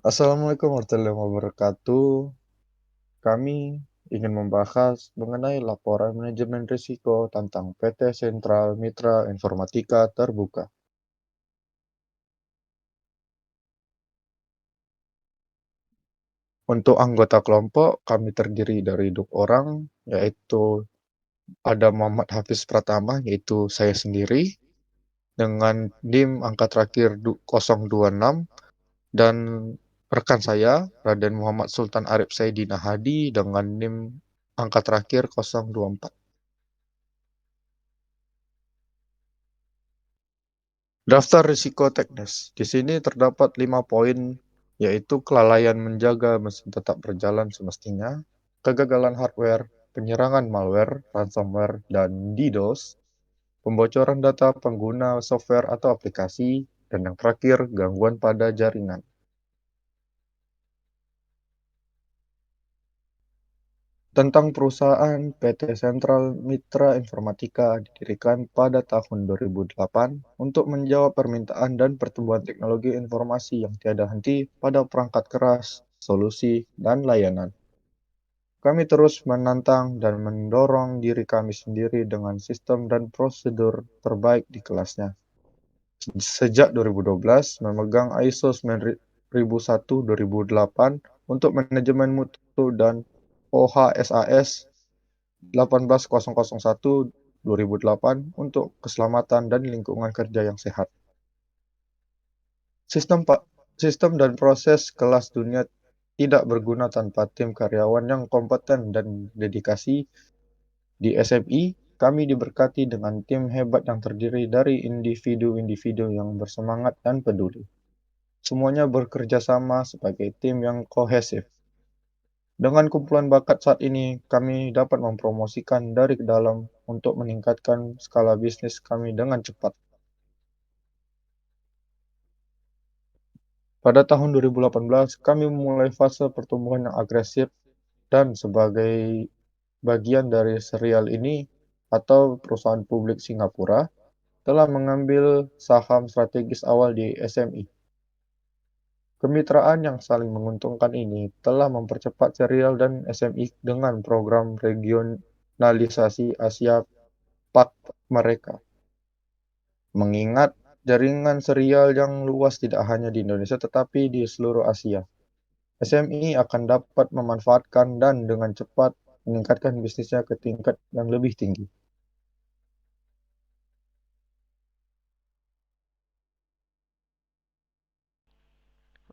Assalamualaikum warahmatullahi wabarakatuh. Kami ingin membahas mengenai laporan manajemen risiko tentang PT Sentral Mitra Informatika Terbuka. Untuk anggota kelompok, kami terdiri dari 2 orang, yaitu ada Muhammad Hafiz Pratama, yaitu saya sendiri, dengan NIM angka terakhir 026, dan rekan saya, Raden Muhammad Sultan Arif Saidina Hadi, dengan NIM angka terakhir 024. Daftar risiko teknis. Di sini terdapat 5 poin, yaitu kelalaian menjaga mesin tetap berjalan semestinya, kegagalan hardware, penyerangan malware, ransomware, dan DDoS, pembocoran data pengguna software atau aplikasi, dan yang terakhir, gangguan pada jaringan. Tentang perusahaan, PT Sentral Mitra Informatika didirikan pada tahun 2008 untuk menjawab permintaan dan pertumbuhan teknologi informasi yang tiada henti pada perangkat keras, solusi, dan layanan. Kami terus menantang dan mendorong diri kami sendiri dengan sistem dan prosedur terbaik di kelasnya. Sejak 2012, memegang ISO 9001-2008 untuk manajemen mutu dan OHSAS 18001-2008 untuk keselamatan dan lingkungan kerja yang sehat. Sistem dan proses kelas dunia tidak berguna tanpa tim karyawan yang kompeten dan dedikasi. Di SMI, kami diberkati dengan tim hebat yang terdiri dari individu-individu yang bersemangat dan peduli. Semuanya bekerja sama sebagai tim yang kohesif. Dengan kumpulan bakat saat ini, kami dapat mempromosikan dari dalam untuk meningkatkan skala bisnis kami dengan cepat. Pada tahun 2018, kami memulai fase pertumbuhan yang agresif dan sebagai bagian dari serial ini atau perusahaan publik Singapura telah mengambil saham strategis awal di SMI. Kemitraan yang saling menguntungkan ini telah mempercepat serial dan SMI dengan program regionalisasi Asia PAC mereka. Mengingat jaringan serial yang luas tidak hanya di Indonesia tetapi di seluruh Asia, SMI akan dapat memanfaatkan dan dengan cepat meningkatkan bisnisnya ke tingkat yang lebih tinggi.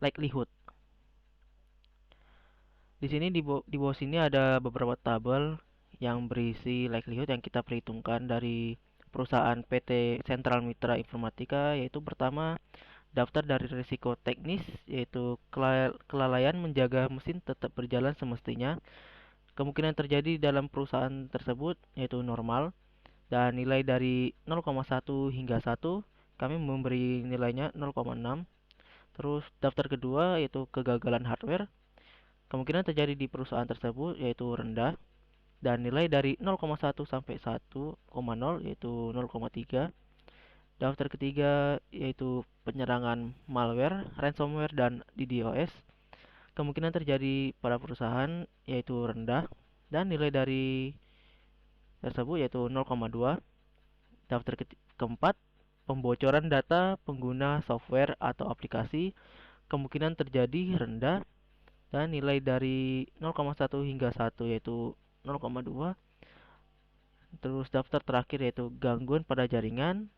Likelihood. Di sini di bawah sini ada beberapa tabel yang berisi likelihood yang kita perhitungkan dari perusahaan PT Sentral Mitra Informatika, yaitu pertama daftar dari risiko teknis, yaitu kelalaian menjaga mesin tetap berjalan semestinya. Kemungkinan terjadi dalam perusahaan tersebut yaitu normal, dan nilai dari 0,1 hingga 1 kami memberi nilainya 0,6. Terus daftar kedua yaitu kegagalan hardware. Kemungkinan terjadi di perusahaan tersebut yaitu rendah, dan nilai dari 0,1 sampai 1,0 yaitu 0,3. Daftar ketiga yaitu penyerangan malware, ransomware, dan DDoS. Kemungkinan terjadi pada perusahaan yaitu rendah, dan nilai dari tersebut yaitu 0,2. Daftar keempat, pembocoran data pengguna software atau aplikasi. Kemungkinan terjadi rendah, dan nilai dari 0,1 hingga 1 yaitu 0,2. Terus daftar terakhir yaitu gangguan pada jaringan.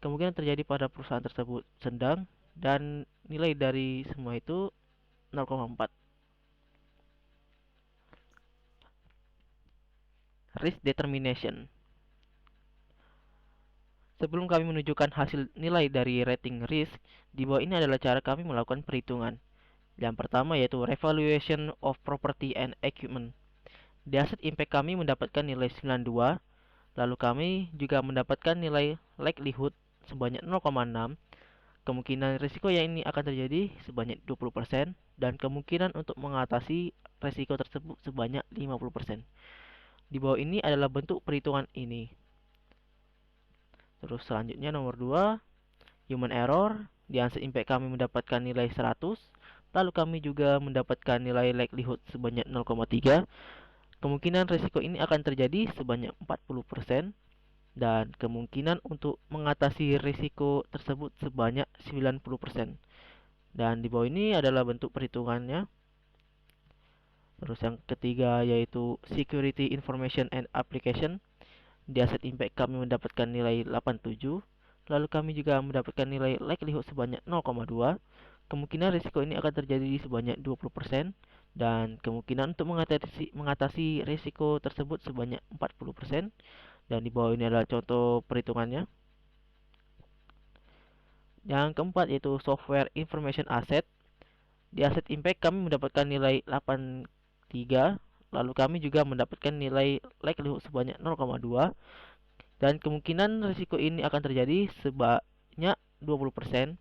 Kemungkinan terjadi pada perusahaan tersebut sedang, dan nilai dari semua itu 0,4. Risk determination. Sebelum kami menunjukkan hasil nilai dari rating risk, di bawah ini adalah cara kami melakukan perhitungan. Yang pertama yaitu revaluation of property and equipment. Di asset impact kami mendapatkan nilai 92, lalu kami juga mendapatkan nilai likelihood sebanyak 0,6, kemungkinan risiko yang ini akan terjadi sebanyak 20%, dan kemungkinan untuk mengatasi risiko tersebut sebanyak 50%. Di bawah ini adalah bentuk perhitungan ini. Terus selanjutnya nomor 2, human error. Di asset impact kami mendapatkan nilai 100, Lalu kami juga mendapatkan nilai likelihood sebanyak 0,3. Kemungkinan risiko ini akan terjadi sebanyak 40% dan kemungkinan untuk mengatasi risiko tersebut sebanyak 90%. Dan di bawah ini adalah bentuk perhitungannya. Terus yang ketiga yaitu Security Information and Application. Di Asset Impact kami mendapatkan nilai 87. Lalu kami juga mendapatkan nilai likelihood sebanyak 0,2. Kemungkinan risiko ini akan terjadi sebanyak 20% dan kemungkinan untuk mengatasi risiko tersebut sebanyak 40%. Dan di bawah ini adalah contoh perhitungannya. Yang keempat yaitu Software Information Asset. Di Asset Impact kami mendapatkan nilai 83. Lalu kami juga mendapatkan nilai likelihood sebanyak 0,2 dan kemungkinan risiko ini akan terjadi sebanyak 20%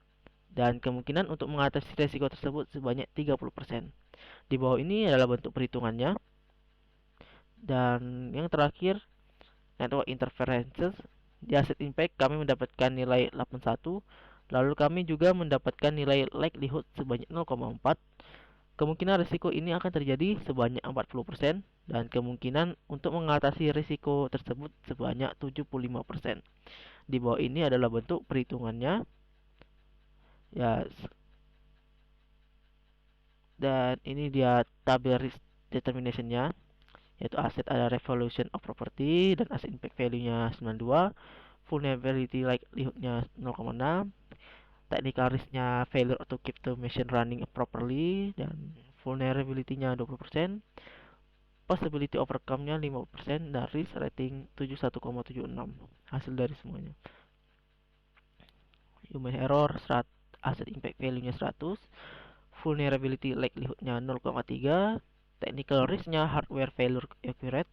dan kemungkinan untuk mengatasi risiko tersebut sebanyak 30%. Di bawah ini adalah bentuk perhitungannya. Dan yang terakhir, network interferences. Di Asset Impact kami mendapatkan nilai 81. Lalu kami juga mendapatkan nilai likelihood sebanyak 0,4. Kemungkinan risiko ini akan terjadi sebanyak 40% dan kemungkinan untuk mengatasi risiko tersebut sebanyak 75%. Di bawah ini adalah bentuk perhitungannya. Ya, dan ini dia tabel risk determination-nya, yaitu aset ada revolution of property dan asset impact value-nya 92, vulnerability likelihood-nya 0,6, technical risk-nya failure to keep the machine running properly dan vulnerability-nya 20%, possibility overcome-nya 5% dan risk rating 71,76. Hasil dari semuanya. Human error asset impact value-nya 100, vulnerability likelihood-nya 0,3, technical risk-nya hardware failure accurate,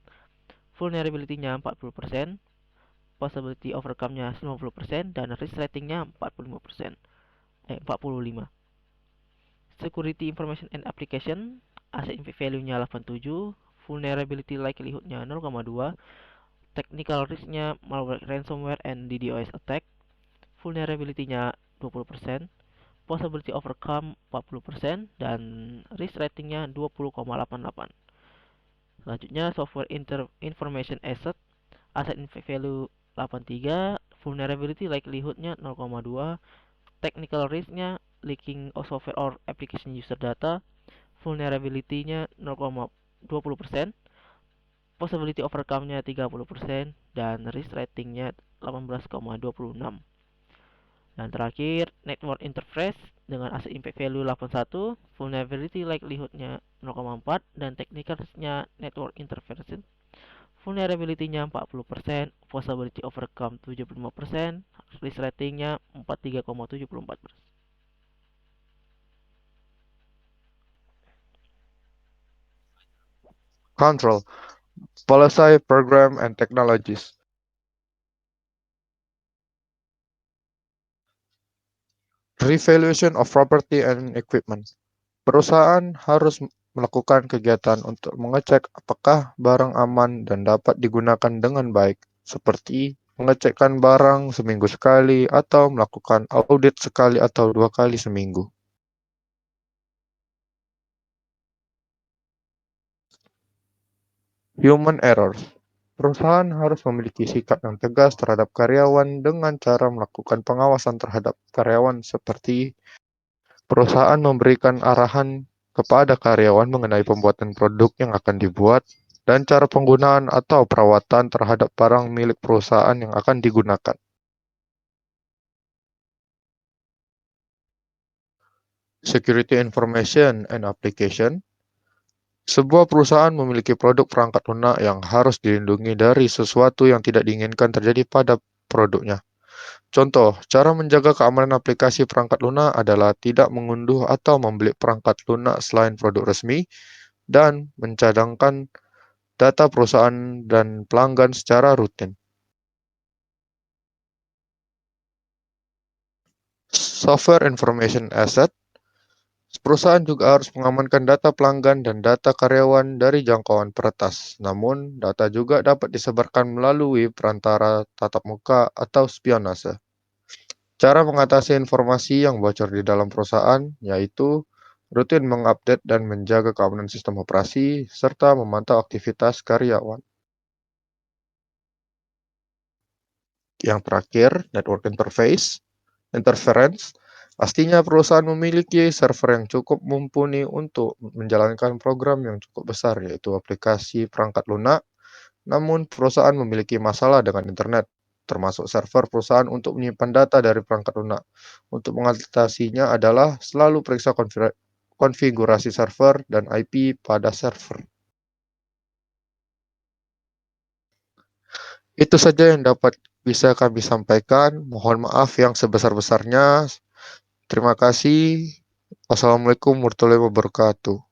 vulnerability-nya 40%, possibility overcome-nya 90% dan risk rating-nya 45. Security information and application, asset impact value-nya 87, vulnerability likelihood-nya 0,2, technical risk-nya malware, ransomware and DDoS attack, vulnerability-nya 20%, possibility overcome 40% dan risk ratingnya 20,88. Selanjutnya software information asset, asset impact value 83, vulnerability likelihoodnya 0,2, technical risknya leaking of software or application user data, vulnerability-nya 0,20%, possibility overcome-nya 30% dan risk ratingnya 18,26. Dan terakhir, network interface dengan asset impact value 81, vulnerability likelihood-nya 0,4 dan technical risk-nya network interference. Vulnerability-nya 40%, possibility overcome 75%, risk rating-nya 43,74%. Control, Policy, Program, and Technologies. Revaluation of property and equipment. Perusahaan harus melakukan kegiatan untuk mengecek apakah barang aman dan dapat digunakan dengan baik, seperti mengecekkan barang seminggu sekali atau melakukan audit sekali atau 2 kali seminggu. Human errors. Perusahaan harus memiliki sikap yang tegas terhadap karyawan dengan cara melakukan pengawasan terhadap karyawan seperti perusahaan memberikan arahan kepada karyawan mengenai pembuatan produk yang akan dibuat dan cara penggunaan atau perawatan terhadap barang milik perusahaan yang akan digunakan. Security Information and Application. Sebuah perusahaan memiliki produk perangkat lunak yang harus dilindungi dari sesuatu yang tidak diinginkan terjadi pada produknya. Contoh, cara menjaga keamanan aplikasi perangkat lunak adalah tidak mengunduh atau membeli perangkat lunak selain produk resmi dan mencadangkan data perusahaan dan pelanggan secara rutin. Software Information Asset. Perusahaan juga harus mengamankan data pelanggan dan data karyawan dari jangkauan peretas. Namun, data juga dapat disebarkan melalui perantara tatap muka atau spionase. Cara mengatasi informasi yang bocor di dalam perusahaan yaitu rutin mengupdate dan menjaga keamanan sistem operasi, serta memantau aktivitas karyawan. Yang terakhir, network interference. Pastinya perusahaan memiliki server yang cukup mumpuni untuk menjalankan program yang cukup besar, yaitu aplikasi perangkat lunak. Namun, perusahaan memiliki masalah dengan internet, termasuk server perusahaan untuk menyimpan data dari perangkat lunak. Untuk mengatasinya adalah selalu periksa konfigurasi server dan IP pada server. Itu saja yang dapat bisa kami sampaikan. Mohon maaf yang sebesar-besarnya. Terima kasih. Wassalamualaikum warahmatullahi wabarakatuh.